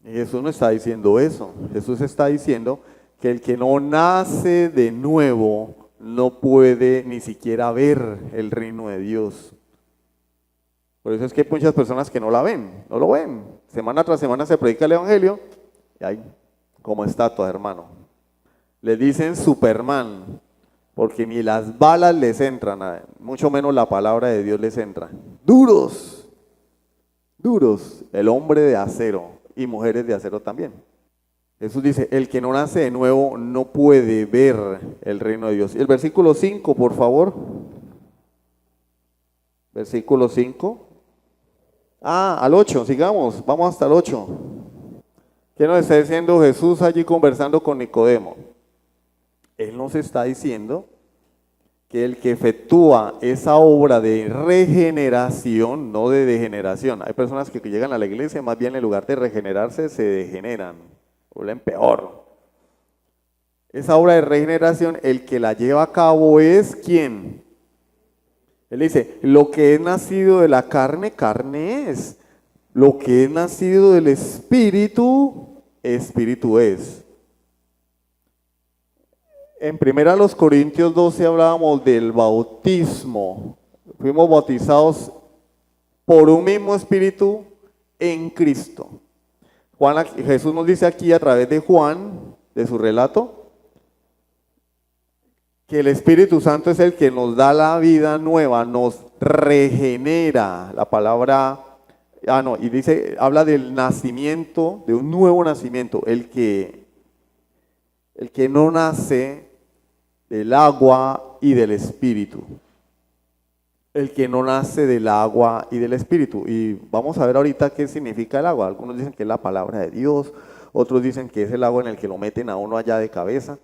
Jesús no está diciendo eso. Jesús está diciendo que el que no nace de nuevo no puede ni siquiera ver el reino de Dios. Por eso es que hay muchas personas que no la ven, no lo ven. Semana tras semana se predica el evangelio y hay como estatuas, hermano. Le dicen Superman, porque ni las balas les entran, mucho menos la palabra de Dios les entra. Duros, el hombre de acero. Y mujeres de acero también. Jesús dice, el que no nace de nuevo no puede ver el reino de Dios. El versículo 5, por favor. Versículo 5. Al 8, sigamos, vamos hasta el 8. ¿Qué nos está diciendo Jesús allí conversando con Nicodemo? Él nos está diciendo que el que efectúa esa obra de regeneración, no de degeneración. Hay personas que llegan a la iglesia, más bien en lugar de regenerarse, se degeneran, vuelven peor. Esa obra de regeneración, el que la lleva a cabo es ¿quién? Él dice, lo que es nacido de la carne, carne es. Lo que es nacido del espíritu, espíritu es. En 1 Corintios 12 hablábamos del bautismo. Fuimos bautizados por un mismo espíritu en Cristo. Jesús nos dice aquí a través de Juan, de su relato, que el Espíritu Santo es el que nos da la vida nueva, nos regenera. La palabra, y dice, habla del nacimiento, de un nuevo nacimiento, el que no nace del agua y del Espíritu. El que no nace del agua y del Espíritu. Y vamos a ver ahorita qué significa el agua. Algunos dicen que es la palabra de Dios, otros dicen que es el agua en el que lo meten a uno allá de cabeza.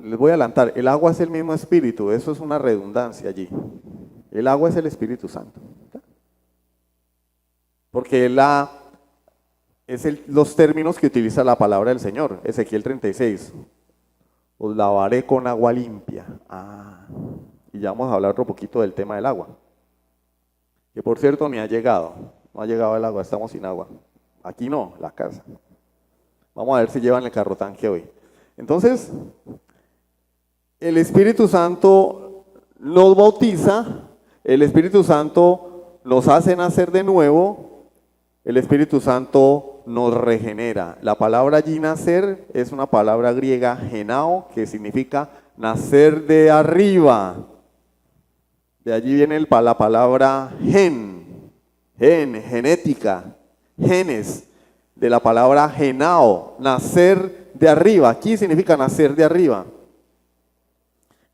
Les voy a adelantar, el agua es el mismo Espíritu, eso es una redundancia allí. El agua es el Espíritu Santo. Porque los términos que utiliza la palabra del Señor. Ezequiel 36. Os lavaré con agua limpia. Y ya vamos a hablar otro poquito del tema del agua. Que por cierto ni ha llegado. No ha llegado el agua, estamos sin agua. Aquí no, la casa. Vamos a ver si llevan el carro tanque hoy. Entonces, el Espíritu Santo nos bautiza, el Espíritu Santo nos hace nacer de nuevo, el Espíritu Santo nos regenera. La palabra allí nacer es una palabra griega genao, que significa nacer de arriba. De allí viene la palabra genética, genes, de la palabra genao, nacer de arriba. Aquí significa nacer de arriba.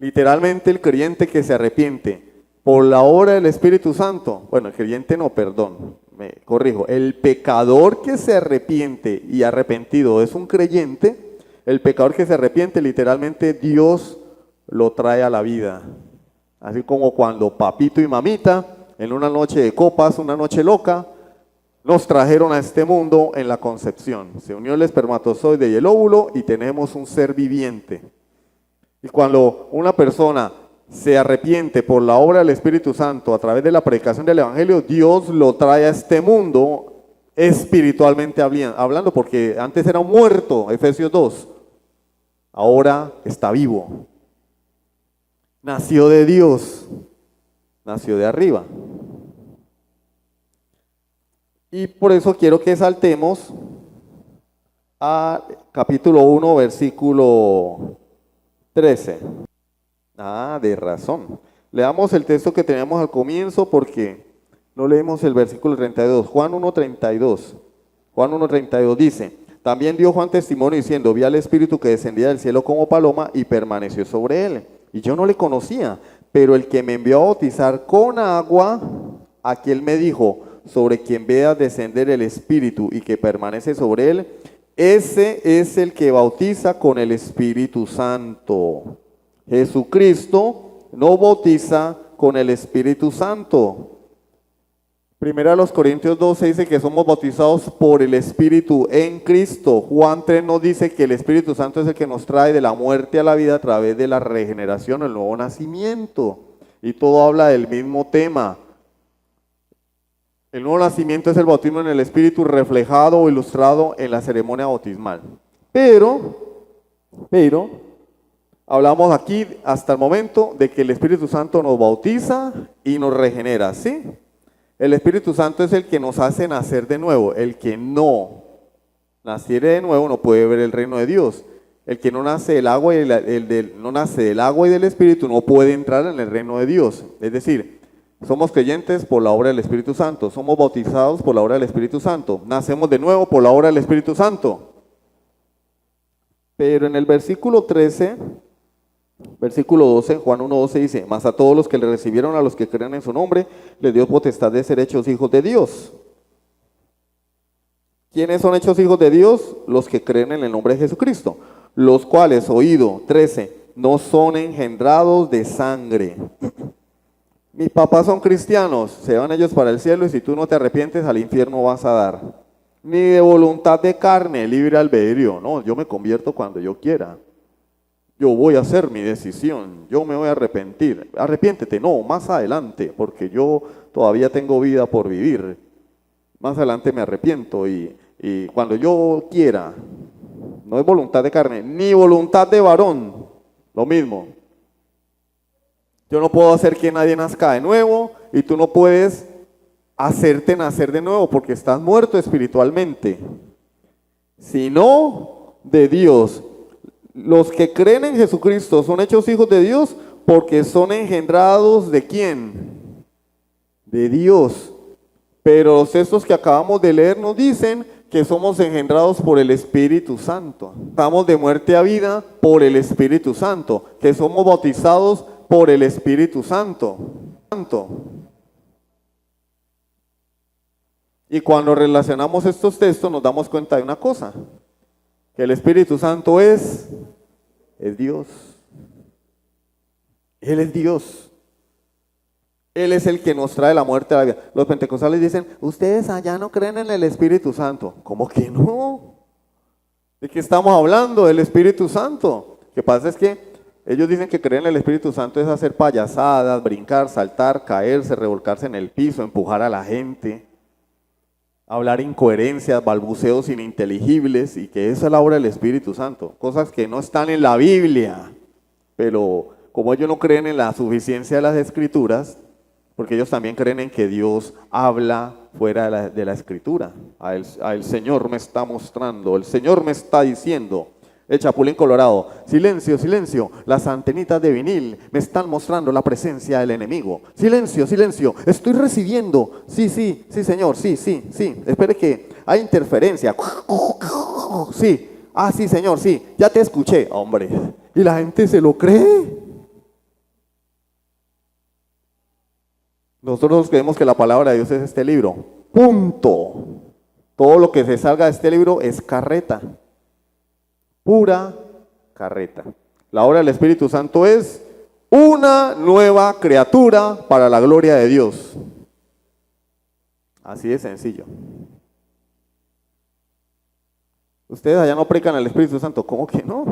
Literalmente el creyente que se arrepiente por la obra del Espíritu Santo, bueno, el creyente no, perdón, me corrijo, el pecador que se arrepiente y arrepentido es un creyente, el pecador que se arrepiente literalmente Dios lo trae a la vida. Así como cuando papito y mamita en una noche de copas, una noche loca, nos trajeron a este mundo en la concepción. Se unió el espermatozoide y el óvulo y tenemos un ser viviente. Y cuando una persona se arrepiente por la obra del Espíritu Santo a través de la predicación del Evangelio, Dios lo trae a este mundo espiritualmente hablando, porque antes era un muerto, Efesios 2, ahora está vivo. Nació de Dios, nació de arriba. Y por eso quiero que saltemos a capítulo 1, versículo 13. De razón. Leamos el texto que teníamos al comienzo porque no leemos el versículo 32. Juan 1:32. Juan 1:32 dice, también dio Juan testimonio diciendo, vi al Espíritu que descendía del cielo como paloma y permaneció sobre él. Y yo no le conocía, pero el que me envió a bautizar con agua, aquel me dijo, sobre quien veas descender el Espíritu y que permanece sobre él, ese es el que bautiza con el Espíritu Santo. Jesucristo no bautiza con el Espíritu Santo. Primera a los Corintios 12 dice que somos bautizados por el Espíritu en Cristo. Juan 3 nos dice que el Espíritu Santo es el que nos trae de la muerte a la vida a través de la regeneración, el nuevo nacimiento. Y todo habla del mismo tema. El nuevo nacimiento es el bautismo en el Espíritu reflejado o ilustrado en la ceremonia bautismal. Pero, hablamos aquí hasta el momento de que el Espíritu Santo nos bautiza y nos regenera, ¿sí? El Espíritu Santo es el que nos hace nacer de nuevo. El que no naciere de nuevo no puede ver el reino de Dios. El que no nace del agua no nace del agua y del Espíritu no puede entrar en el reino de Dios. Es decir, somos creyentes por la obra del Espíritu Santo, somos bautizados por la obra del Espíritu Santo, nacemos de nuevo por la obra del Espíritu Santo. Pero en el versículo 13, versículo 12, Juan 1:12 dice, mas a todos los que le recibieron, a los que creen en su nombre, les dio potestad de ser hechos hijos de Dios. ¿Quiénes son hechos hijos de Dios? Los que creen en el nombre de Jesucristo, los cuales, oído, 13, no son engendrados de sangre. Mis papás son cristianos, se van ellos para el cielo y si tú no te arrepientes al infierno vas a dar. Ni de voluntad de carne, libre albedrío. No, yo me convierto cuando yo quiera. Yo voy a hacer mi decisión, yo me voy a arrepentir. Arrepiéntete, no, más adelante, porque yo todavía tengo vida por vivir. Más adelante me arrepiento y cuando yo quiera, no es voluntad de carne, ni voluntad de varón, lo mismo. Yo no puedo hacer que nadie nazca de nuevo y tú no puedes hacerte nacer de nuevo porque estás muerto espiritualmente, sino de Dios. Los que creen en Jesucristo son hechos hijos de Dios porque son engendrados ¿de quién? De Dios. Pero los textos que acabamos de leer nos dicen que somos engendrados por el Espíritu Santo. Estamos de muerte a vida por el Espíritu Santo, que somos bautizados por el Espíritu Santo. Y cuando relacionamos estos textos nos damos cuenta de una cosa, que el Espíritu Santo es Dios. Él es Dios. Él es el que nos trae la muerte a la vida. Los pentecostales dicen, ustedes allá no creen en el Espíritu Santo. ¿Cómo que no? ¿De qué estamos hablando? Del Espíritu Santo. Lo que pasa es que ellos dicen que creer en el Espíritu Santo es hacer payasadas, brincar, saltar, caerse, revolcarse en el piso, empujar a la gente, hablar incoherencias, balbuceos ininteligibles, y que esa es la obra del Espíritu Santo. Cosas que no están en la Biblia, pero como ellos no creen en la suficiencia de las Escrituras, porque ellos también creen en que Dios habla fuera de la Escritura. A el Señor me está mostrando, el Señor me está diciendo. El Chapulín Colorado, silencio, silencio, las antenitas de vinil me están mostrando la presencia del enemigo. Silencio, silencio, estoy recibiendo. Sí, sí, sí, señor, sí, sí, sí. Espere que hay interferencia. Sí, sí, señor, sí, ya te escuché, hombre. Y la gente se lo cree. Nosotros creemos que la palabra de Dios es este libro. Punto. Todo lo que se salga de este libro es carreta. Pura carreta. La obra del Espíritu Santo es una nueva criatura para la gloria de Dios. Así de sencillo. Ustedes allá no predican al Espíritu Santo, ¿cómo que no?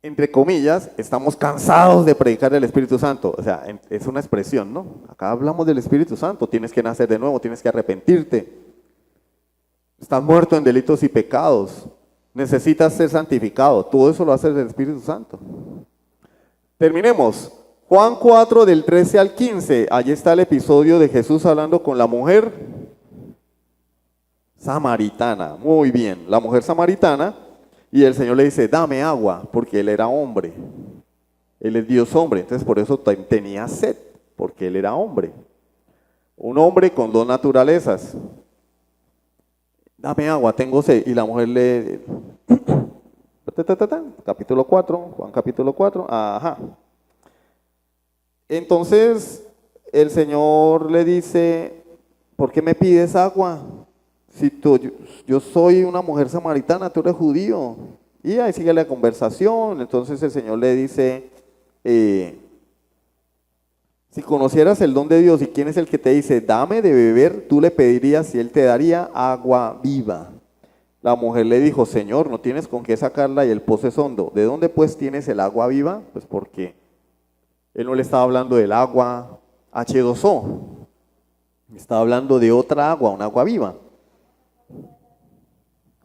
Entre comillas, estamos cansados de predicar el Espíritu Santo. O sea, es una expresión, ¿no? Acá hablamos del Espíritu Santo, tienes que nacer de nuevo, tienes que arrepentirte. Estás muerto en delitos y pecados. Necesitas ser santificado. Todo eso lo hace el Espíritu Santo. Terminemos. Juan 4 del 13 al 15. Allí está el episodio de Jesús hablando con la mujer samaritana. Muy bien. La mujer samaritana. Y el Señor le dice, dame agua, porque él era hombre. Él es Dios hombre. Entonces por eso tenía sed, porque él era hombre. Un hombre con dos naturalezas. Dame agua, tengo sed. Y la mujer le... Capítulo 4, Juan capítulo 4. Ajá. Entonces el Señor le dice, ¿por qué me pides agua? Si yo soy una mujer samaritana, tú eres judío. Y ahí sigue la conversación. Entonces el Señor le dice, si conocieras el don de Dios y quién es el que te dice, dame de beber, tú le pedirías y él te daría agua viva. La mujer le dijo, Señor, no tienes con qué sacarla y el pozo es hondo. ¿De dónde pues tienes el agua viva? Pues porque él no le estaba hablando del agua H2O. Estaba hablando de otra agua, un agua viva.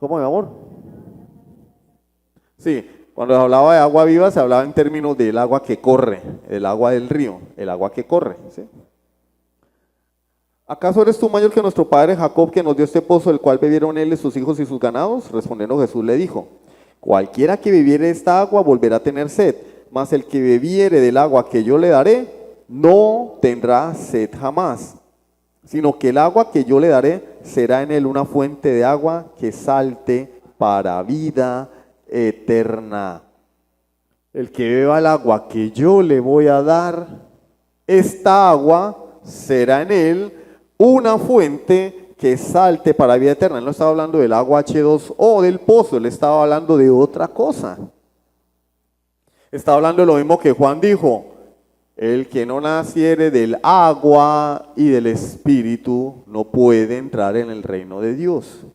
¿Cómo, mi amor? Sí, cuando se hablaba de agua viva se hablaba en términos del agua que corre, el agua del río, el agua que corre. ¿Sí? ¿Acaso eres tú mayor que nuestro padre Jacob, que nos dio este pozo, el cual bebieron él, sus hijos y sus ganados? Respondiendo Jesús le dijo, cualquiera que bebiere esta agua volverá a tener sed, mas el que bebiere del agua que yo le daré, no tendrá sed jamás, sino que el agua que yo le daré será en él una fuente de agua que salte para vida eterna. El que beba el agua que yo le voy a dar, esta agua será en él una fuente que salte para vida eterna. Él no estaba hablando del agua H2O del pozo, él estaba hablando de otra cosa. Está hablando de lo mismo que Juan dijo: el que no naciere del agua y del espíritu no puede entrar en el reino de Dios.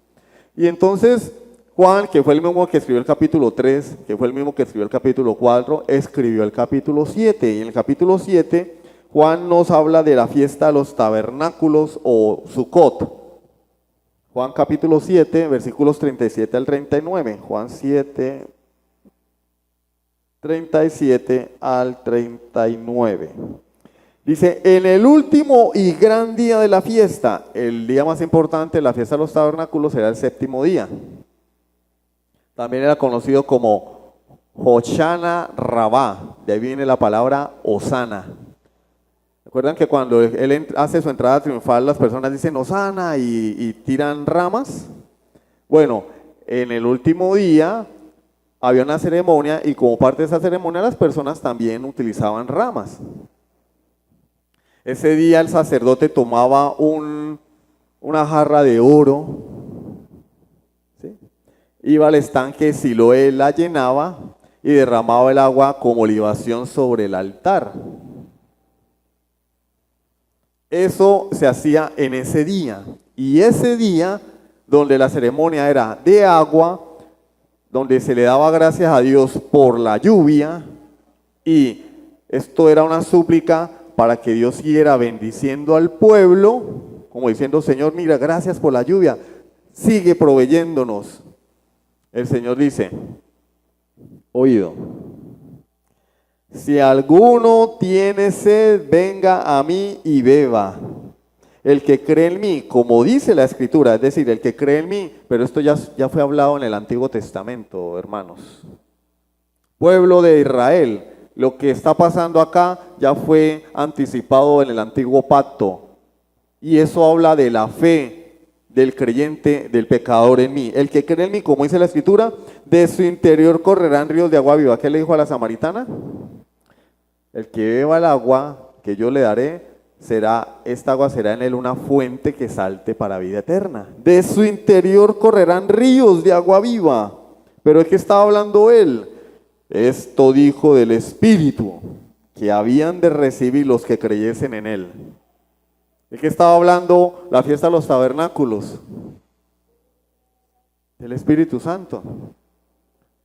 Y entonces Juan, que fue el mismo que escribió el capítulo 3, que fue el mismo que escribió el capítulo 4, escribió el capítulo 7. Y en el capítulo 7 Juan nos habla de la fiesta de los tabernáculos o Sukkot. Juan capítulo 7, versículos 37 al 39. Juan 7, 37 al 39. Dice: en el último y gran día de la fiesta, el día más importante de la fiesta de los tabernáculos era el séptimo día. También era conocido como Hoshana Rabá, de ahí viene la palabra Hosana. ¿Recuerdan que cuando él hace su entrada triunfal, las personas dicen Hosana y tiran ramas? Bueno, en el último día había una ceremonia y como parte de esa ceremonia las personas también utilizaban ramas. Ese día el sacerdote tomaba una jarra de oro, ¿sí? Iba al estanque Siloé, la llenaba y derramaba el agua como libación sobre el altar. Eso se hacía en ese día. Y ese día, donde la ceremonia era de agua, donde se le daba gracias a Dios por la lluvia, y esto era una súplica para que Dios siguiera bendiciendo al pueblo, como diciendo: Señor, mira, gracias por la lluvia, sigue proveyéndonos. El Señor dice: oído, si alguno tiene sed, venga a mí y beba. El que cree en mí, como dice la Escritura, es decir, el que cree en mí, pero esto ya fue hablado en el Antiguo Testamento, hermanos. Pueblo de Israel, lo que está pasando acá ya fue anticipado en el Antiguo Pacto. Y eso habla de la fe del creyente, del pecador en mí. El que cree en mí, como dice la Escritura, de su interior correrán ríos de agua viva. ¿Qué le dijo a la samaritana? El que beba el agua que yo le daré, esta agua será en él una fuente que salte para vida eterna. De su interior correrán ríos de agua viva. ¿Pero es que estaba hablando él? Esto dijo del Espíritu que habían de recibir los que creyesen en él. ¿De qué estaba hablando la fiesta de los tabernáculos? Del Espíritu Santo,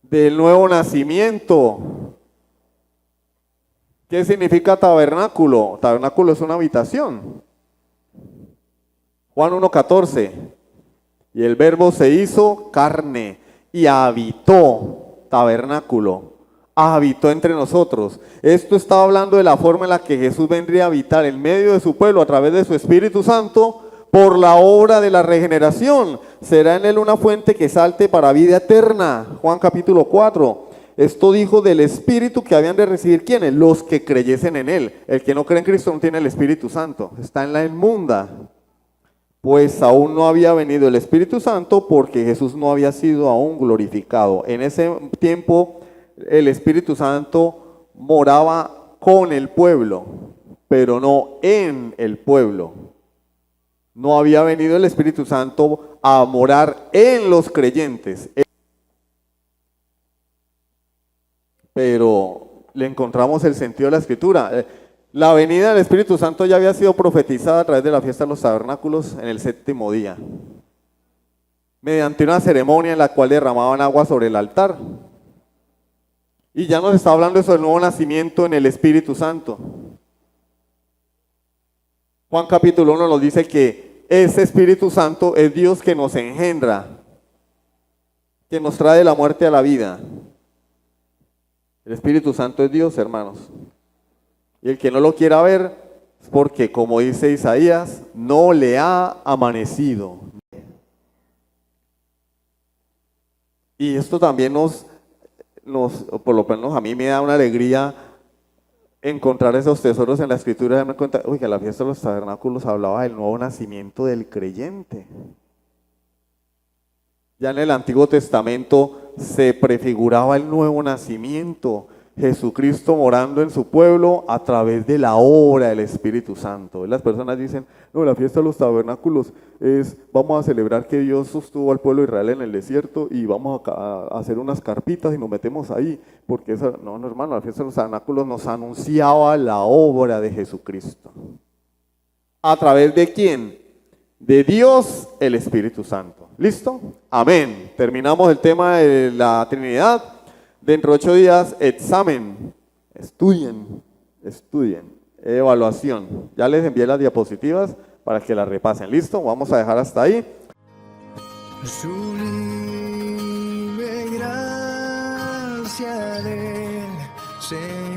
del nuevo nacimiento. ¿Qué significa tabernáculo? Tabernáculo es una habitación. Juan 1:14. Y el Verbo se hizo carne y habitó, tabernáculo, habitó entre nosotros. Esto está hablando de la forma en la que Jesús vendría a habitar en medio de su pueblo a través de su Espíritu Santo por la obra de la regeneración. Será en él una fuente que salte para vida eterna. Juan capítulo 4. Esto dijo del Espíritu que habían de recibir, ¿quiénes? Los que creyesen en él. El que no cree en Cristo no tiene el Espíritu Santo, está en la inmunda. Pues aún no había venido el Espíritu Santo porque Jesús no había sido aún glorificado. En ese tiempo el Espíritu Santo moraba con el pueblo, pero no en el pueblo. No había venido el Espíritu Santo a morar en los creyentes. Pero le encontramos el sentido de la Escritura. La venida del Espíritu Santo ya había sido profetizada a través de la fiesta de los tabernáculos en el séptimo día, mediante una ceremonia en la cual derramaban agua sobre el altar. Y ya nos está hablando eso del nuevo nacimiento en el Espíritu Santo. Juan capítulo 1 nos dice que ese Espíritu Santo es Dios que nos engendra, que nos trae de la muerte a la vida. El Espíritu Santo es Dios, hermanos. Y el que no lo quiera ver es porque, como dice Isaías, no le ha amanecido. Y esto también por lo menos a mí me da una alegría encontrar esos tesoros en la Escritura y darme cuenta, que la fiesta de los tabernáculos hablaba del nuevo nacimiento del creyente. Ya en el Antiguo Testamento se prefiguraba el nuevo nacimiento. Jesucristo morando en su pueblo a través de la obra del Espíritu Santo. Las personas dicen, no, la fiesta de los tabernáculos es, vamos a celebrar que Dios sostuvo al pueblo de Israel en el desierto y vamos a hacer unas carpitas y nos metemos ahí, porque esa, no, hermano, la fiesta de los tabernáculos nos anunciaba la obra de Jesucristo. ¿A través de quién? De Dios el Espíritu Santo. ¿Listo? Amén. Terminamos el tema de la Trinidad. Dentro de 8 días, examen. Estudien. Evaluación. Ya les envié las diapositivas para que las repasen. ¿Listo? Vamos a dejar hasta ahí. Sublime gracia del Señor.